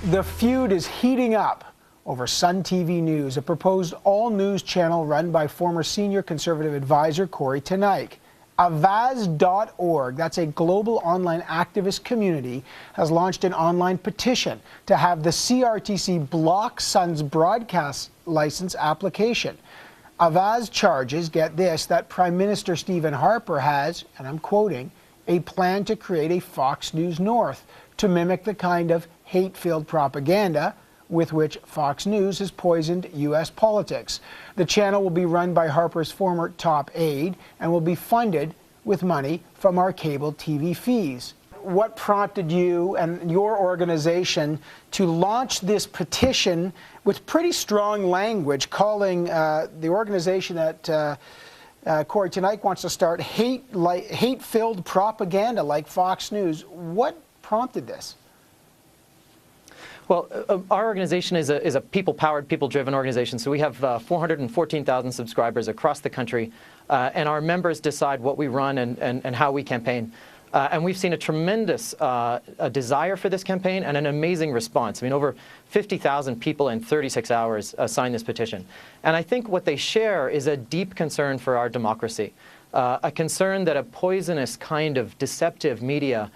The feud is heating up over Sun TV News, a proposed all-news channel run by former senior conservative advisor Kory Teneycke. Avaz.org, that's a global online activist community, has launched an online petition to have the CRTC block Sun's broadcast license application. Avaz charges, get this, that Prime Minister Stephen Harper has, and I'm quoting, a plan to create a Fox News North to mimic the kind of hate-filled propaganda with which Fox News has poisoned U.S. politics. The channel will be run by Harper's former top aide and will be funded with money from our cable TV fees. What prompted you and your organization to launch this petition with pretty strong language, calling the organization that Kory Teneycke wants to start hate-filled propaganda like Fox News? What prompted this? Well, our organization is a people-powered, people-driven organization. So we have 414,000 subscribers across the country, and our members decide what we run and how we campaign. And we've seen a tremendous a desire for this campaign and an amazing response. I mean, over 50,000 people in 36 hours signed this petition. And I think what they share is a deep concern for our democracy, a concern that a poisonous kind of deceptive media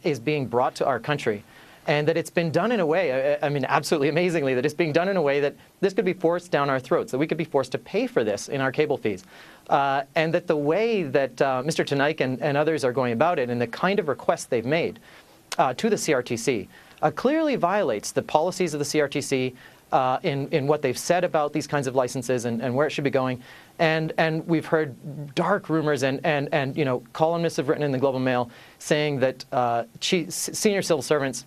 is being brought to our country. And that it's been done in a way, I mean, absolutely amazingly, that it's being done in a way that this could be forced down our throats, that we could be forced to pay for this in our cable fees. And that the way that Mr. Teneycke and others are going about it and the kind of requests they've made to the CRTC clearly violates the policies of the CRTC in what they've said about these kinds of licenses and where it should be going. And we've heard dark rumors and you know, columnists have written in the Global Mail saying that senior civil servants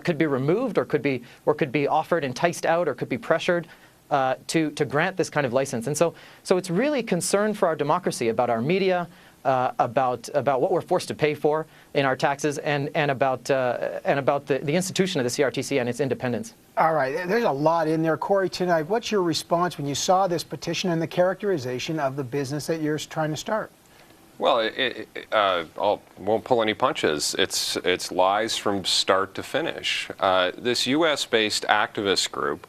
could be removed or could be offered, enticed out, or could be pressured to grant this kind of license. And so it's really concern for our democracy, about our media, about what we're forced to pay for in our taxes, and about the institution of the CRTC and its independence. All right, there's a lot in there. Kory Teneycke, what's your response when you saw this petition and the characterization of the business that you're trying to start? Well, won't pull any punches. It's lies from start to finish. This U.S.-based activist group,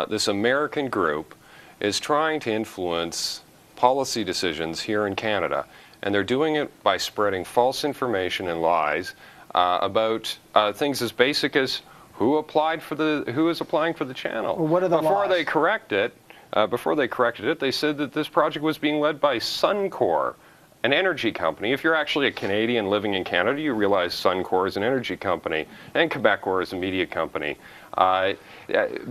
this American group, is trying to influence policy decisions here in Canada, and they're doing it by spreading false information and lies about things as basic as who is applying for the channel. Well, what are the Before laws? they corrected it, they said that this project was being led by Suncor, an energy company. If you're actually a Canadian living in Canada, you realize Suncor is an energy company and Quebecor is a media company.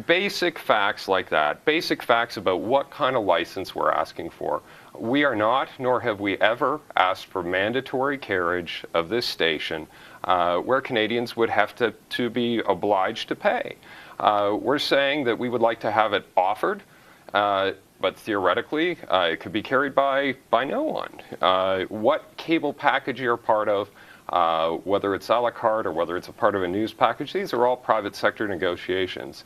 Basic facts like that, basic facts about what kind of license we're asking for. We are not, nor have we ever asked for mandatory carriage of this station where Canadians would have to be obliged to pay. We're saying that we would like to have it offered, but theoretically, it could be carried by no one. What cable package you're part of, whether it's a la carte or whether it's a part of a news package, these are all private sector negotiations.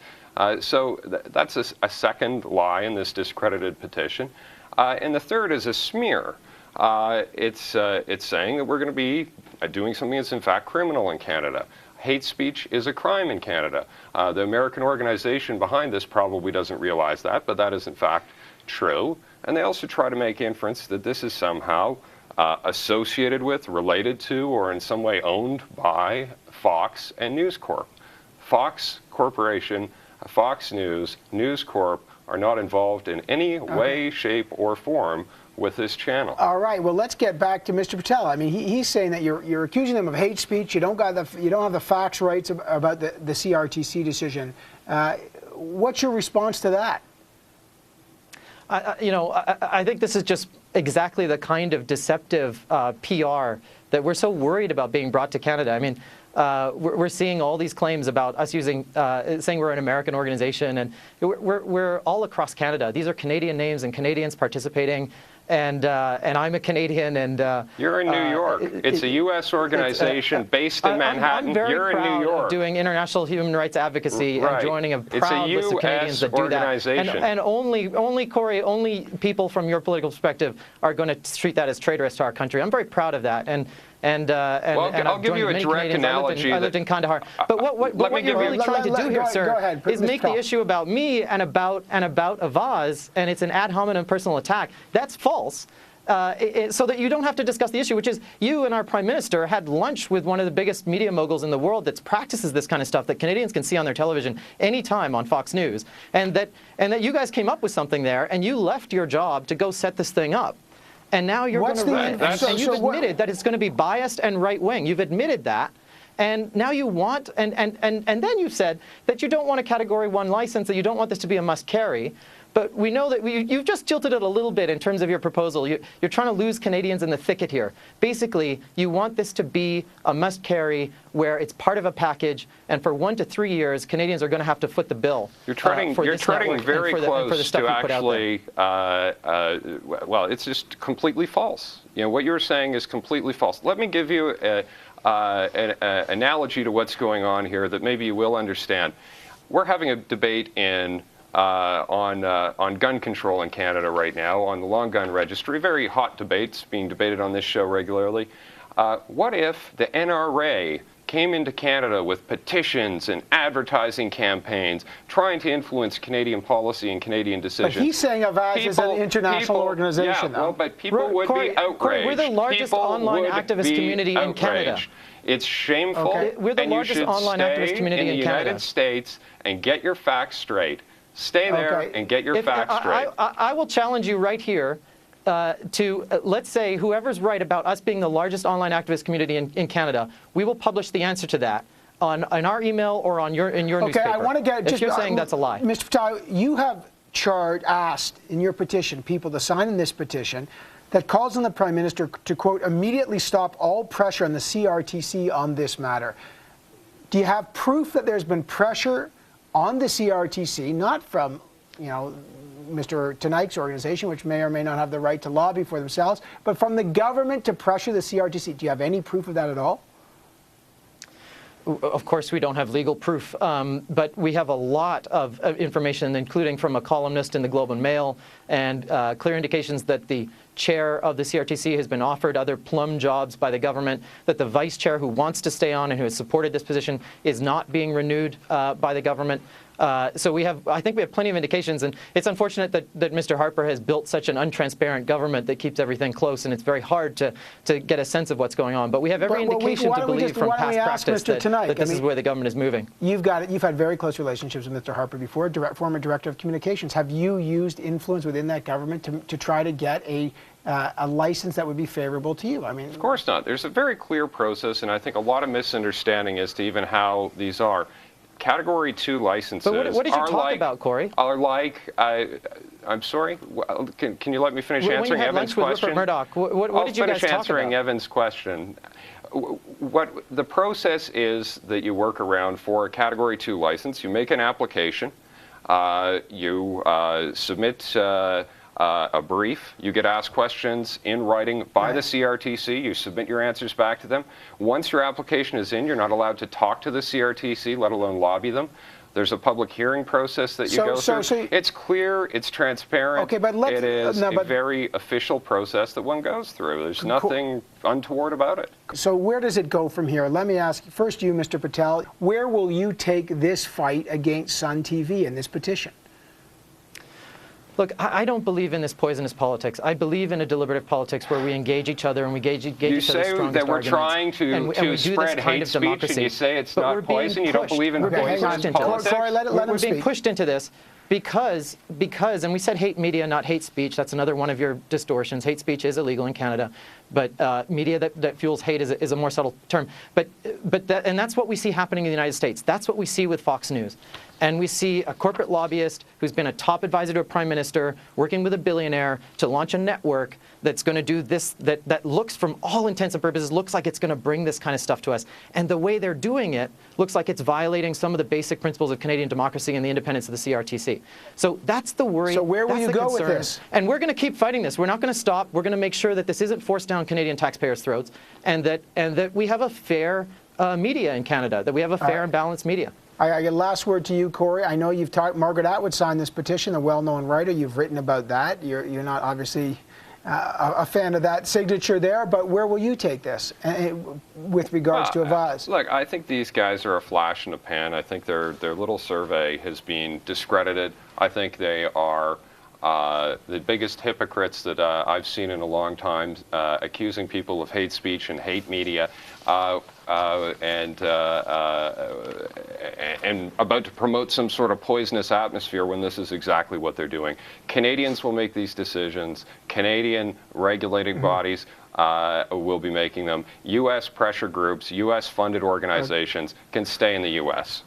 So that's a second lie in this discredited petition. And the third is a smear. It's saying that we're going to be doing something that's in fact criminal in Canada. Hate speech is a crime in Canada. The American organization behind this probably doesn't realize that, but that is in fact true. And they also try to make inference that this is somehow associated with, related to, or in some way owned by Fox and News Corp. Fox Corporation, Fox News, News Corp are not involved in any way, shape, or form with this channel. All right. Well, let's get back to Mr. Patel. I mean, he's saying that you're accusing them of hate speech. You don't have the facts rights about the CRTC decision. What's your response to that? I think this is just exactly the kind of deceptive PR that we're so worried about being brought to Canada. I mean, we're seeing all these claims about us saying we're an American organization, and we're all across Canada. These are Canadian names and Canadians participating. And I'm a Canadian, and you're in New York. It's a U.S. organization based in Manhattan. I'm very you're proud in New York of doing international human rights advocacy and joining a proud list of Canadians that do that. And only Kory, only people from your political perspective are going to treat that as traitorous to our country. I'm very proud of that, and I'll give you a direct analogy. I lived in Kandahar. But what you're really trying to do here, sir, is make the issue about me and about Avaz, and it's an ad hominem personal attack. That's false. So that you don't have to discuss the issue, which is you and our Prime Minister had lunch with one of the biggest media moguls in the world that practices this kind of stuff that Canadians can see on their television anytime on Fox News, and that you guys came up with something there, and you left your job to go set this thing up. And now you're going to run, and you've admitted that it's going to be biased and right-wing. You've admitted that. And now you want, and then you've said that you don't want a Category 1 license, that you don't want this to be a must-carry. But we know that you've just tilted it a little bit in terms of your proposal. You're trying to lose Canadians in the thicket here. Basically, you want this to be a must-carry where it's part of a package, and for 1 to 3 years, Canadians are going to have to foot the bill. You're treading very close to actually, well, it's just completely false. You know, what you're saying is completely false. Let me give you an analogy to what's going on here that maybe you will understand. We're having a debate on gun control in Canada right now, on the long gun registry. Very hot debates being debated on this show regularly. What if the NRA came into Canada with petitions and advertising campaigns trying to influence Canadian policy and Canadian decisions? But he's saying Avaz is an international organization. Yeah, well, but people would be outraged. Corey, we're the largest online activist community in Canada. It's shameful. Okay. We're the largest online activist community in Canada. In the United States and get your facts straight. Stay there and get your facts straight. I will challenge you right here to, let's say, whoever's right about us being the largest online activist community in Canada, we will publish the answer to that on our email or in your newspaper. Okay, I want to get... If you're saying that's a lie. Mr. Patel, you have asked in your petition people to sign in this petition that calls on the Prime Minister to, quote, immediately stop all pressure on the CRTC on this matter. Do you have proof that there's been pressure on the CRTC, not from, Mr. Teneycke's organization, which may or may not have the right to lobby for themselves, but from the government to pressure the CRTC? Do you have any proof of that at all? Of course, we don't have legal proof, but we have a lot of information, including from a columnist in the Globe and Mail, and clear indications that the chair of the CRTC has been offered other plum jobs by the government, that the vice chair who wants to stay on and who has supported this position is not being renewed by the government. So I think we have plenty of indications, and it's unfortunate that Mr. Harper has built such an untransparent government that keeps everything close, and it's very hard to get a sense of what's going on. But we have every indication to believe from past practice that this is where the government is moving. You've had very close relationships with Mr. Harper before, former director of communications. Have you used influence within that government to try to get a license that would be favorable to you? I mean, of course not. There's a very clear process, and I think a lot of misunderstanding as to even how these are. Category 2 licenses but what did you talk about, Corey? Are like, I'm sorry, can you let me finish answering Evan's question? Murdoch, what did you guys talk about? I'll finish answering Evan's question. What the process is that you work around for a Category 2 license, you make an application, you submit a brief, you get asked questions in writing by the CRTC, you submit your answers back to them. Once your application is in, you're not allowed to talk to the CRTC, let alone lobby them. There's a public hearing process that you go through. It's clear, it's transparent, okay, but it is a very official process that one goes through. There's nothing untoward about it. So where does it go from here? Let me ask first you, Mr. Patel, where will you take this fight against Sun TV and this petition? Look, I don't believe in this poisonous politics. I believe in a deliberative politics where we engage each other and we engage each other's strongest arguments. You say that we're trying to spread hate speech, and you say it's not poison. You don't believe in poisonous politics. Sorry, let him speak. We're being pushed into this because, and we said hate media, not hate speech. That's another one of your distortions. Hate speech is illegal in Canada, but media that fuels hate is a more subtle term. And that's what we see happening in the United States. That's what we see with Fox News. And we see a corporate lobbyist who's been a top advisor to a prime minister working with a billionaire to launch a network that's going to do this, that looks, from all intents and purposes, looks like it's going to bring this kind of stuff to us. And the way they're doing it looks like it's violating some of the basic principles of Canadian democracy and the independence of the CRTC. So that's the worry. So where will you go with this? And we're going to keep fighting this. We're not going to stop. We're going to make sure that this isn't forced down Canadian taxpayers' throats, and that we have a fair media in Canada, that we have a fair and balanced media. I get last word to you, Corey. I know you've talked. Margaret Atwood signed this petition, a well-known writer. You've written about that. You're not obviously a fan of that signature there, but where will you take this with regards to Avaaz? Look, I think these guys are a flash in the pan. I think their little survey has been discredited. I think they are the biggest hypocrites that I've seen in a long time, accusing people of hate speech and hate media, and about to promote some sort of poisonous atmosphere when this is exactly what they're doing. Canadians will make these decisions. Canadian regulating bodies will be making them. U.S. pressure groups, U.S. funded organizations can stay in the U.S.